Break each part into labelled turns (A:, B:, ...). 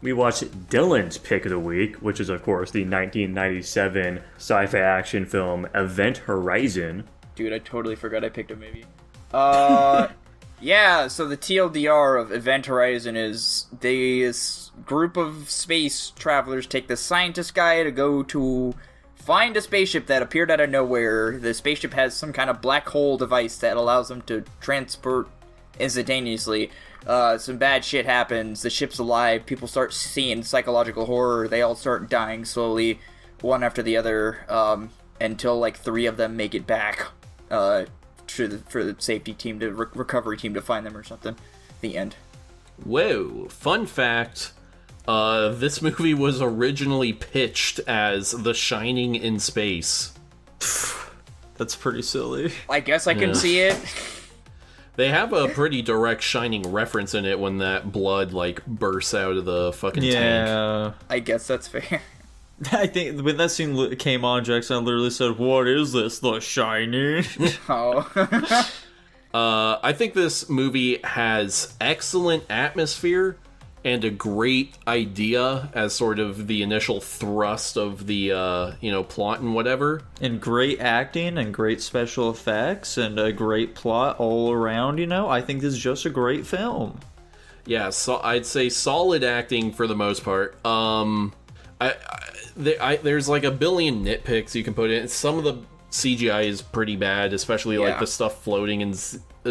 A: We watched Dylan's pick of the week, which is, of course, the 1997 sci-fi action film Event Horizon.
B: Dude, I totally forgot I picked a movie. Yeah, so the TLDR of Event Horizon is this group of space travelers take the scientist guy to go to find a spaceship that appeared out of nowhere. The spaceship has some kind of black hole device that allows them to transport instantaneously. Some bad shit happens. The ship's alive. People start seeing psychological horror. They all start dying slowly, one after the other, until like 3 of them make it back for the safety team, to recovery team to find them or something. The end.
C: Whoa! Fun fact. This movie was originally pitched as The Shining in space.
D: That's pretty silly.
B: I guess I can see it.
C: They have a pretty direct Shining reference in it when that blood, like, bursts out of the fucking tank.
D: Yeah.
B: I guess that's fair.
D: I think when that scene came on, Jackson literally said, "What is this, The Shining?"
B: Oh.
C: I think this movie has excellent atmosphere and a great idea as sort of the initial thrust of the, plot and whatever.
D: And great acting and great special effects and a great plot all around, I think this is just a great film.
C: Yeah, so I'd say solid acting for the most part. There's like a billion nitpicks you can put in. Some of the CGI is pretty bad, especially like the stuff floating in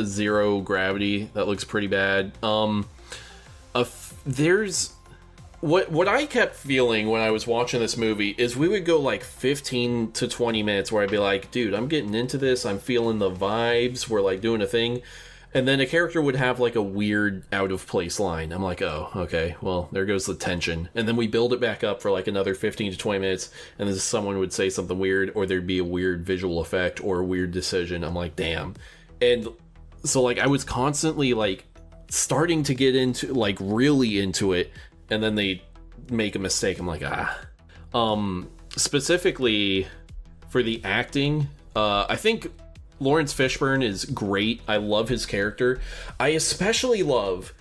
C: zero gravity. That looks pretty bad. There's what I kept feeling when I was watching this movie is we would go like 15 to 20 minutes where I'd be like, dude, I'm getting into this. I'm feeling the vibes. We're like doing a thing. And then a character would have like a weird out of place line. I'm like, oh, okay, well, there goes the tension. And then we build it back up for like another 15 to 20 minutes. And then someone would say something weird, or there'd be a weird visual effect or a weird decision. I'm like, damn. And so like I was constantly like starting to get into like really into it. And then they make a mistake. I'm like, specifically for the acting, I think Lawrence Fishburne is great. I love his character. I especially love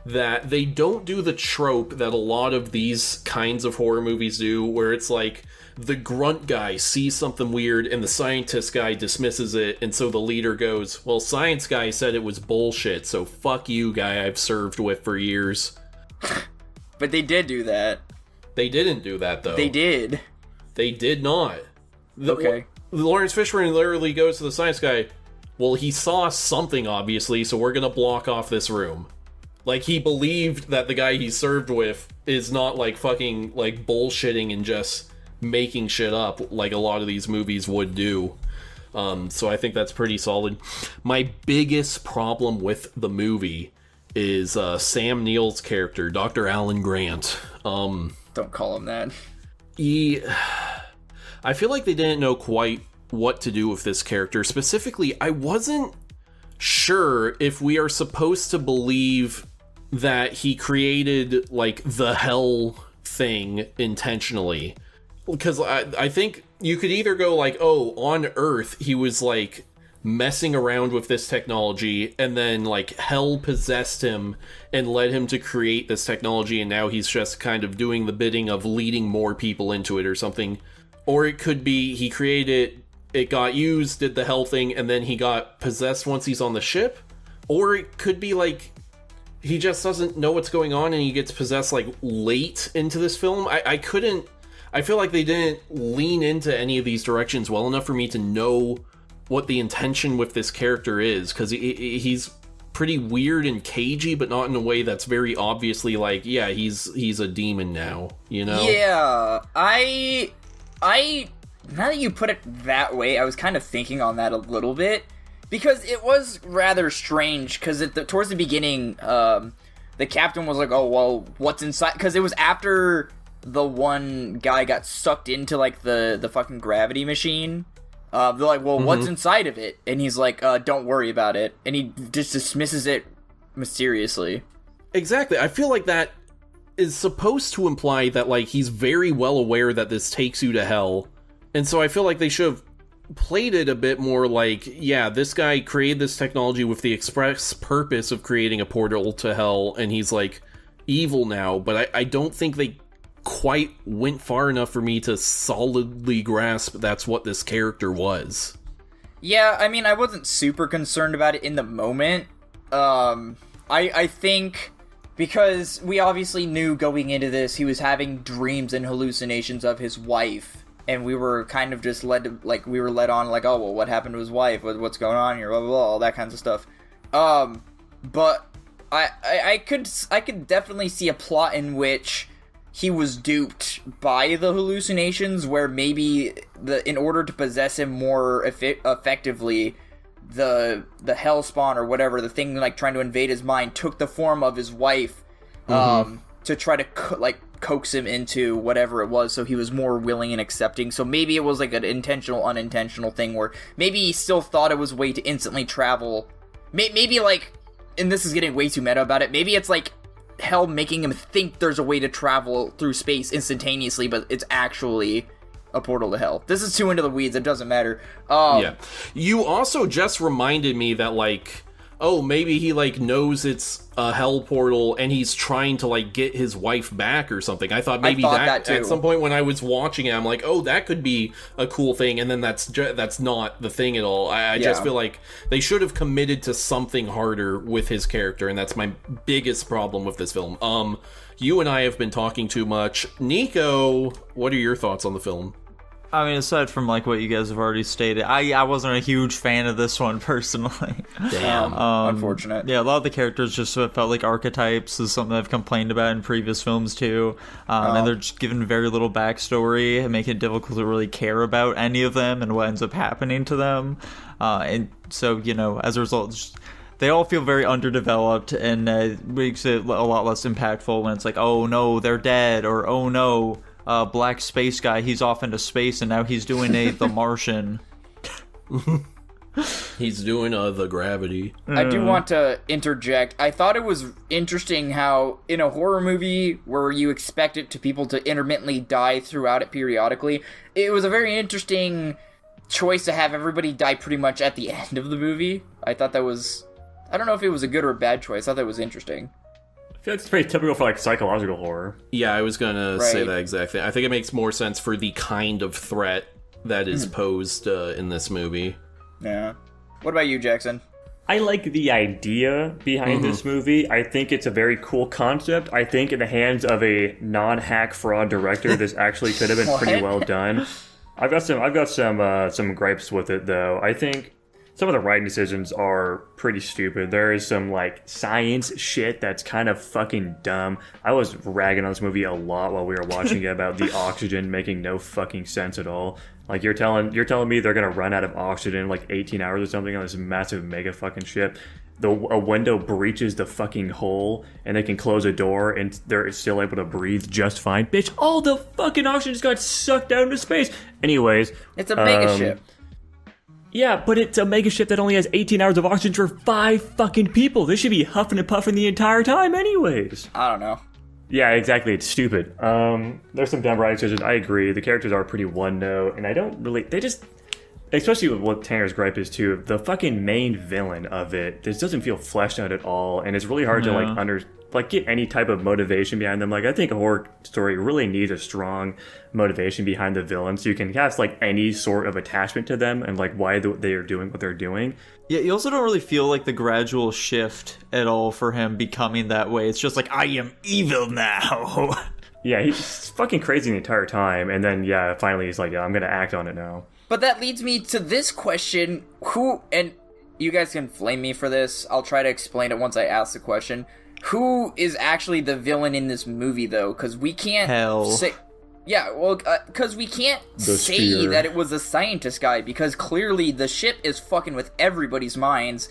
C: that they don't do the trope that a lot of these kinds of horror movies do, where it's like the grunt guy sees something weird and the scientist guy dismisses it, and so the leader goes, well, science guy said it was bullshit, so fuck you, guy I've served with for years.
B: But they did do that.
C: They didn't do that, though.
B: They did.
C: They did not.
B: Okay.
C: Lawrence Fishburne literally goes to the science guy, well, he saw something, obviously, so we're gonna block off this room. Like, he believed that the guy he served with is not, like, fucking, like, bullshitting and just making shit up like a lot of these movies would do. So I think that's pretty solid. My biggest problem with the movie is Sam Neill's character, Dr. Alan Grant.
B: Don't call him that.
C: I feel like they didn't know quite what to do with this character. Specifically, I wasn't sure if we are supposed to believe that he created, like, the hell thing intentionally. Because I think you could either go, like, oh, on Earth, he was, like, messing around with this technology, and then, like, hell possessed him and led him to create this technology, and now he's just kind of doing the bidding of leading more people into it or something. Or it could be he created it, got used, did the hell thing, and then he got possessed once he's on the ship. Or it could be like he just doesn't know what's going on and he gets possessed like late into this film. I feel like they didn't lean into any of these directions well enough for me to know what the intention with this character is, because he's pretty weird and cagey, but not in a way that's very obviously like, yeah, he's a demon now, you know?
B: Yeah, I now that you put it that way, I was kind of thinking on that a little bit, because it was rather strange, because towards the beginning, the captain was like, oh, well, what's inside? Because it was after the one guy got sucked into, like, the fucking gravity machine. They're like, well, what's inside of it? And he's like, don't worry about it. And he just dismisses it mysteriously.
C: Exactly. I feel like that is supposed to imply that, like, he's very well aware that this takes you to hell. And so I feel like they should have played it a bit more like, yeah, this guy created this technology with the express purpose of creating a portal to hell, and he's, like, evil now, but I don't think they quite went far enough for me to solidly grasp that's what this character was.
B: Yeah, I mean, I wasn't super concerned about it in the moment. I think because we obviously knew going into this he was having dreams and hallucinations of his wife, and we were kind of just led on, like, oh, well, what happened to his wife? What's going on here? Blah, blah, blah, all that kinds of stuff. But I could definitely see a plot in which he was duped by the hallucinations, where maybe in order to possess him more effectively, the hellspawn or whatever, the thing like trying to invade his mind, took the form of his wife, to try to coax him into whatever it was, so he was more willing and accepting. So maybe it was like an intentional, unintentional thing where maybe he still thought it was a way to instantly travel. Maybe like, and this is getting way too meta about it, maybe it's like hell making him think there's a way to travel through space instantaneously, but it's actually a portal to hell. This is too into the weeds, it doesn't matter.
C: Yeah. You also just reminded me that, like, oh, maybe he, like, knows it's a hell portal and he's trying to, like, get his wife back or something. I thought maybe that at some point when I was watching it, I'm like, oh, that could be a cool thing, and then that's not the thing at all. I just feel like they should have committed to something harder with his character, and that's my biggest problem with this film. You and I have been talking too much. Nico, what are your thoughts on the film?
D: I mean, aside from like what you guys have already stated, I wasn't a huge fan of this one personally.
C: Damn.
B: Unfortunate.
D: Yeah, a lot of the characters just felt like archetypes. Is something I've complained about in previous films too. And they're just given very little backstory and make it difficult to really care about any of them and what ends up happening to them. And so, you know, as a result, they all feel very underdeveloped, and makes it a lot less impactful when it's like, oh no, they're dead, or oh no, black space guy, he's off into space and now he's doing The Martian.
C: He's doing the Gravity.
B: I do want to interject. I thought it was interesting how in a horror movie where you expect people to intermittently die throughout it periodically, it was a very interesting choice to have everybody die pretty much at the end of the movie. I thought that was, I don't know if it was a good or a bad choice. I thought that was interesting.
A: I feel like it's pretty typical for like psychological horror.
C: Yeah, I was gonna say that exact thing. I think it makes more sense for the kind of threat that is posed in this movie.
B: Yeah. What about you, Jackson?
A: I like the idea behind this movie. I think it's a very cool concept. I think in the hands of a non-hack fraud director, this actually could have been pretty well done. I've got some gripes with it though. I think some of the writing decisions are pretty stupid. There is some, like, science shit that's kind of fucking dumb. I was ragging on this movie a lot while we were watching it about the oxygen making no fucking sense at all. Like, you're telling me they're gonna run out of oxygen in, like, 18 hours or something on this massive mega fucking ship. A window breaches the fucking hole, and they can close a door, and they're still able to breathe just fine. Bitch, all the fucking oxygen just got sucked out into space. Anyways.
B: It's a mega ship.
A: Yeah, but it's a mega ship that only has 18 hours of oxygen for 5 fucking people. They should be huffing and puffing the entire time anyways.
B: I don't know.
A: Yeah, exactly. It's stupid. There's some dumb writing decisions. I agree. The characters are pretty one-note, and I don't really... They just... Especially with what Tanner's gripe is, too. The fucking main villain of it, this doesn't feel fleshed out at all, and it's really hard to, like, get any type of motivation behind them. Like, I think a horror story really needs a strong motivation behind the villain, so you can have, like, any sort of attachment to them and, like, why they are doing what they're doing.
D: Yeah, you also don't really feel like the gradual shift at all for him becoming that way. It's just like, I am evil now.
A: Yeah, he's fucking crazy the entire time, and then, yeah, finally he's like, yeah, I'm gonna act on it now.
B: But that leads me to this question. Who, and you guys can flame me for this, I'll try to explain it once I ask the question. Who is actually the villain in this movie, though? Because we can't say... Yeah, well, because we can't say that it was a scientist guy, because clearly the ship is fucking with everybody's minds.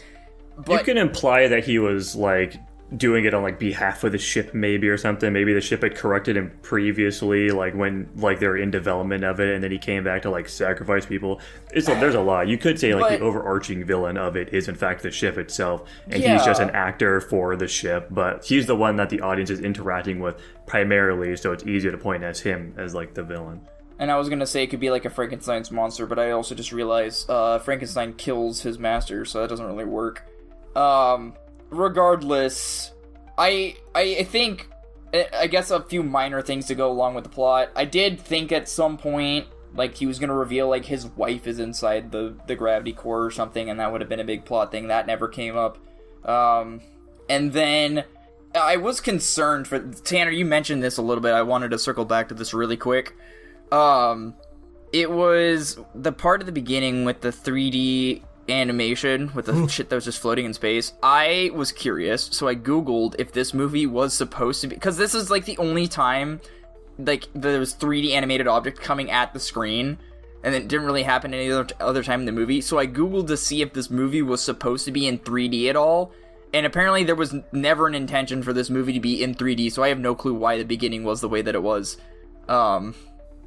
B: But
A: you can imply that he was, like, doing it on, like, behalf of the ship, maybe, or something. Maybe the ship had corrected him previously, like, when, like, they were in development of it, and then he came back to, like, sacrifice people. There's a lot. You could say, like, the overarching villain of it is, in fact, the ship itself, and he's just an actor for the ship, but he's the one that the audience is interacting with primarily, so it's easier to point as him as, like, the villain.
B: And I was gonna say it could be like a Frankenstein's monster, but I also just realized Frankenstein kills his master, so that doesn't really work. Regardless, I think I guess a few minor things to go along with the plot. I did think at some point, like, he was going to reveal, like, his wife is inside the gravity core or something, and that would have been a big plot thing. That never came up. And then I was concerned for... Tanner, you mentioned this a little bit. I wanted to circle back to this really quick. It was the part of the beginning with the 3D animation, with the shit that was just floating in space. I was curious, so I googled if this movie was supposed to be... Because this is, like, the only time, like, there was 3D animated objects coming at the screen, and it didn't really happen any other time in the movie. So I googled to see if this movie was supposed to be in 3D at all, and apparently there was never an intention for this movie to be in 3D, so I have no clue why the beginning was the way that it was.
A: I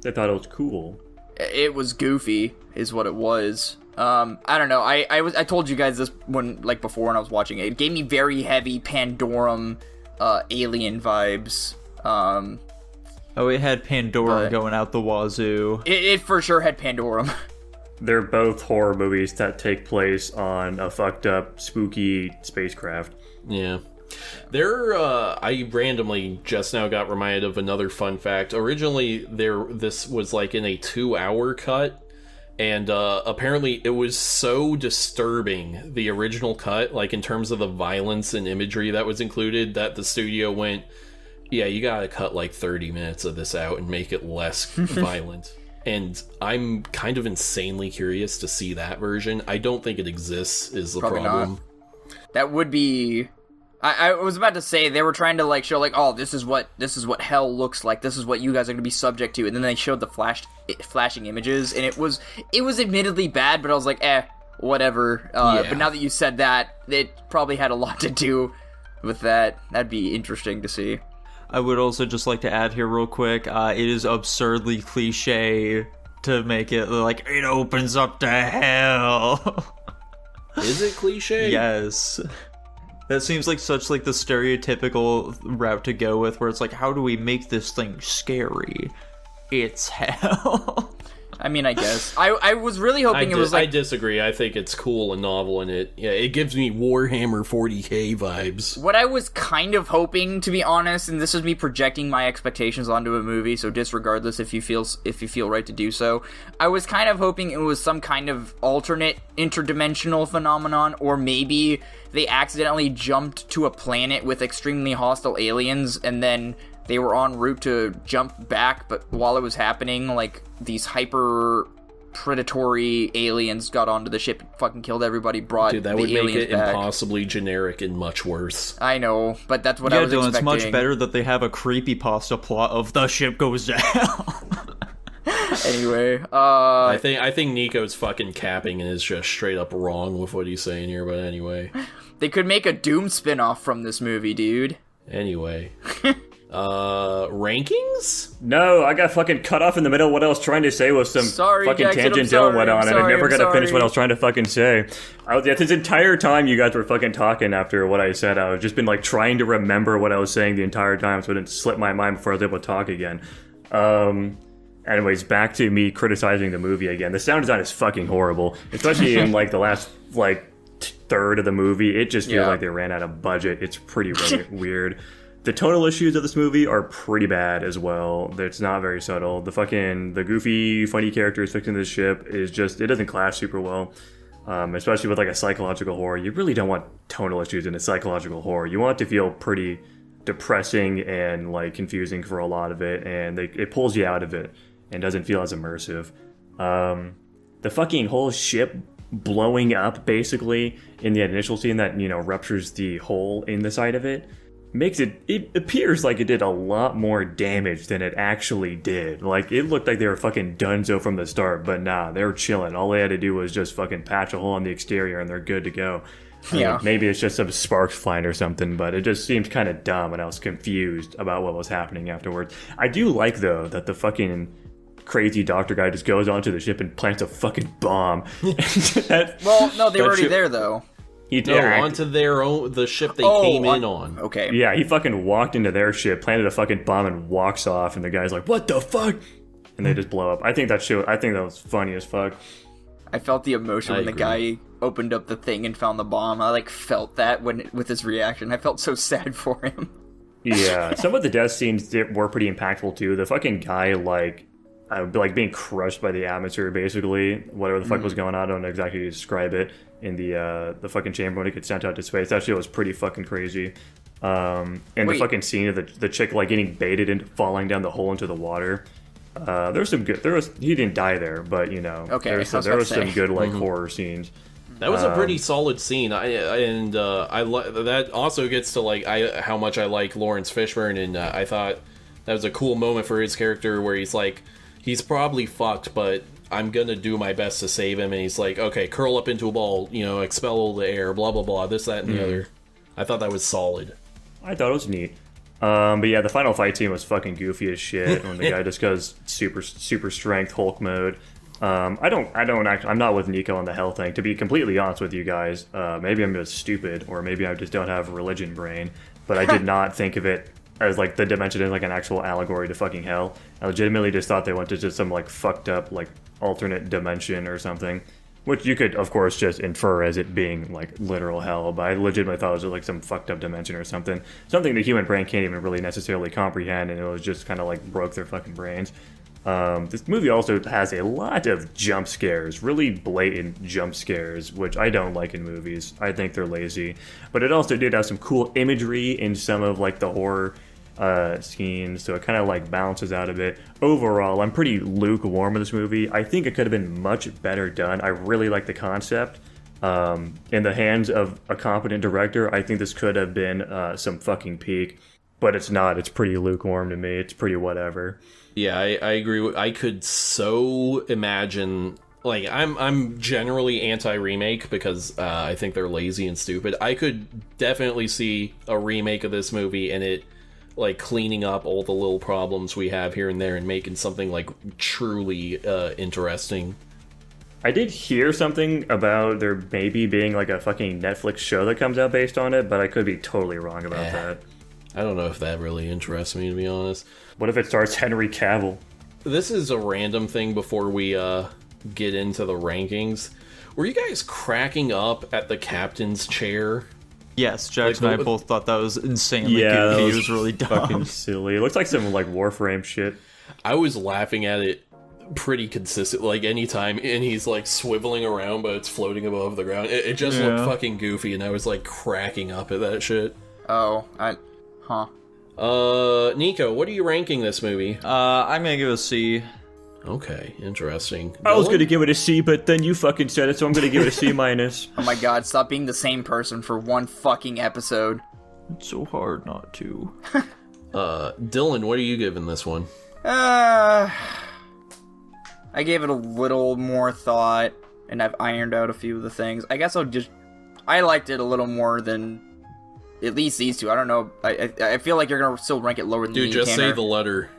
A: thought it was cool.
B: It was goofy, is what it was. I don't know. I told you guys this before when I was watching it. It gave me very heavy Pandorum, alien vibes.
D: It had Pandorum going out the wazoo.
B: It for sure had Pandorum.
A: They're both horror movies that take place on a fucked up, spooky spacecraft.
C: Yeah. I randomly just now got reminded of another fun fact. Originally, this was like in a 2-hour cut. And apparently it was so disturbing, the original cut, like in terms of the violence and imagery that was included, that the studio went, yeah, you gotta cut like 30 minutes of this out and make it less violent. And I'm kind of insanely curious to see that version. I don't think it exists, is the
B: Probably
C: problem.
B: Not. That would be... I was about to say they were trying to like show like, oh, this is what hell looks like. This is what you guys are gonna be subject to, and then they showed the flashing images, and it was admittedly bad, but I was like, whatever.
C: Yeah.
B: But now that you said that, it probably had a lot to do with that. That'd be interesting to see.
D: I would also just like to add here real quick, it is absurdly cliche to make it like, it opens up to hell.
C: Is it cliche?
D: Yes. That seems like such like the stereotypical route to go with, where it's like, how do we make this thing scary? It's hell.
B: I mean, I guess. I was really hoping it was like...
C: I disagree. I think it's cool and novel, and it gives me Warhammer 40k vibes.
B: What I was kind of hoping, to be honest, and this is me projecting my expectations onto a movie, so disregard this if you feel right to do so. I was kind of hoping it was some kind of alternate interdimensional phenomenon, or maybe they accidentally jumped to a planet with extremely hostile aliens, and then they were en route to jump back, but while it was happening, like, these hyper predatory aliens got onto the ship and fucking killed everybody, brought
C: Dude, that
B: the
C: would make
B: aliens
C: it
B: back.
C: Impossibly generic and much worse.
B: I know, but that's what I was
D: Dylan,
B: expecting.
D: it's much better that they have a creepypasta plot of the ship goes down.
B: Anyway,
C: I think Nico's fucking capping and is just straight up wrong with what he's saying here, but anyway.
B: They could make a Doom spin-off from this movie, dude.
C: Anyway. Rankings?
A: No, I got fucking cut off in the middle. What I was trying to say was some fucking
B: Jackson,
A: tangent Dylan went on, and I never got to finish what I was trying to fucking say. This entire time you guys were fucking talking after what I said, I was just been like trying to remember what I was saying the entire time, so it didn't slip my mind before I was able to talk again. Anyways, back to me criticizing the movie again. The sound design is fucking horrible, especially in like the last like third of the movie. It just feels like they ran out of budget. It's pretty weird. The tonal issues of this movie are pretty bad as well. It's not very subtle. The goofy, funny characters fixing this ship is just, it doesn't clash super well. Especially with like a psychological horror. You really don't want tonal issues in a psychological horror. You want it to feel pretty depressing and like confusing for a lot of it, and it pulls you out of it and doesn't feel as immersive. The fucking whole ship blowing up basically in the initial scene that, ruptures the hole in the side of it, makes it appears like it did a lot more damage than it actually did. Like, it looked like they were fucking donezo from the start, but nah, they were chilling. All they had to do was just fucking patch a hole in the exterior and they're good to go.
B: Yeah.
A: Maybe it's just some sparks flying or something, but it just seemed kind of dumb, and I was confused about what was happening afterwards. I do like, though, that the fucking crazy doctor guy just goes onto the ship and plants a fucking bomb.
B: Well, no, they were already there, though.
C: Onto the ship they came in on.
B: Okay.
A: Yeah, he fucking walked into their ship, planted a fucking bomb, and walks off, and the guy's like, what the fuck? And they just blow up. I think that was funny as fuck.
B: I felt the emotion when the guy opened up the thing and found the bomb. I felt that with his reaction. I felt so sad for him.
A: Yeah, some of the death scenes were pretty impactful too. The fucking guy, like being crushed by the atmosphere, basically. Whatever the fuck was going on, I don't know exactly how to describe it. In the fucking chamber when it gets sent out to space, that shit was pretty fucking crazy. And the fucking scene of the chick like getting baited and falling down the hole into the water. There was some good. He didn't die there, but you know, there was some good like horror scenes.
C: That was a pretty solid scene. That also gets to like how much I like Lawrence Fishburne, and I thought that was a cool moment for his character where he's like, he's probably fucked, but I'm gonna do my best to save him, and he's like, okay, curl up into a ball, you know, expel the air, blah blah blah, this, that, and the other. I thought that was solid.
A: I thought it was neat. But yeah, the final fight scene was fucking goofy as shit when the guy just goes super strength Hulk mode. I'm not with Nico on the hell thing. To be completely honest with you guys, maybe I'm just stupid, or maybe I just don't have a religion brain. But I did not think of it as like the dimension is like an actual allegory to fucking hell. I legitimately just thought they went to just some like fucked up like alternate dimension or something. Which you could, of course, just infer as it being, like, literal hell, but I legitimately thought it was like some fucked up dimension or something. Something the human brain can't even really necessarily comprehend, and it was just kind of, like, broke their fucking brains. This movie also has a lot of jump scares, really blatant jump scares, which I don't like in movies. I think they're lazy. But it also did have some cool imagery in some of, like, the horror scenes, so it kind of like balances out a bit. Overall, I'm pretty lukewarm with this movie. I think it could have been much better done. I really like the concept. In the hands of a competent director, I think this could have been some fucking peak, but it's not. It's pretty lukewarm to me. It's pretty whatever.
C: Yeah, I agree. I could so imagine. Like, I'm generally anti-remake because I think they're lazy and stupid. I could definitely see a remake of this movie and it like cleaning up all the little problems we have here and there and making something like truly interesting.
A: I did hear something about there maybe being like a fucking Netflix show that comes out based on it, but I could be totally wrong about that.
C: I don't know if that really interests me, to be honest.
A: What if it stars Henry Cavill?
C: This is a random thing before we get into the rankings. Were you guys cracking up at the captain's chair?
D: Yes, Jax and I both thought that was insanely goofy.
A: It
D: was really dumb.
A: Fucking silly. It looks like some like Warframe shit.
C: I was laughing at it pretty consistent, like anytime, and he's like swiveling around, but it's floating above the ground. It just looked fucking goofy, and I was like cracking up at that shit. Nico, what are you ranking this movie?
D: I'm gonna give it a C.
C: Okay, interesting.
A: I was gonna give it a C, but then you fucking said it, so I'm gonna give it a C minus.
B: Oh my god, stop being the same person for one fucking episode.
D: It's so hard not to.
C: Dylan, what are you giving this one?
B: I gave it a little more thought, and I've ironed out a few of the things. I guess I liked it a little more than at least these two. I don't know. I feel like you're gonna still rank it lower than me.
C: Dude, just say the letter.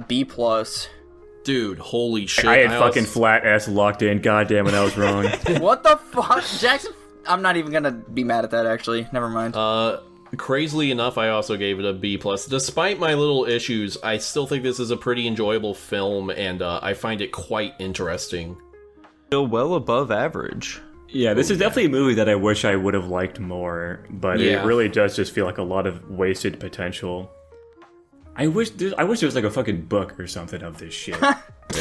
B: B+.
C: Dude, holy shit.
A: I had fucking flat S locked in. Goddamn it, I was wrong.
B: What the fuck? Jackson? I'm not even gonna be mad at that, actually. Never mind.
C: Crazily enough, I also gave it a B+. Despite my little issues, I still think this is a pretty enjoyable film, and I find it quite interesting.
D: Still well above average.
A: Yeah, this is definitely a movie that I wish I would have liked more, but it really does just feel like a lot of wasted potential. I wish there was like a fucking book or something of this shit.
B: What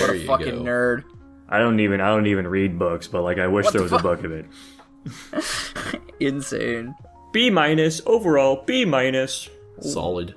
B: a fucking nerd.
A: I don't even read books, but like I wish there was a book of it.
B: Insane.
A: B- overall, B-.
C: Solid.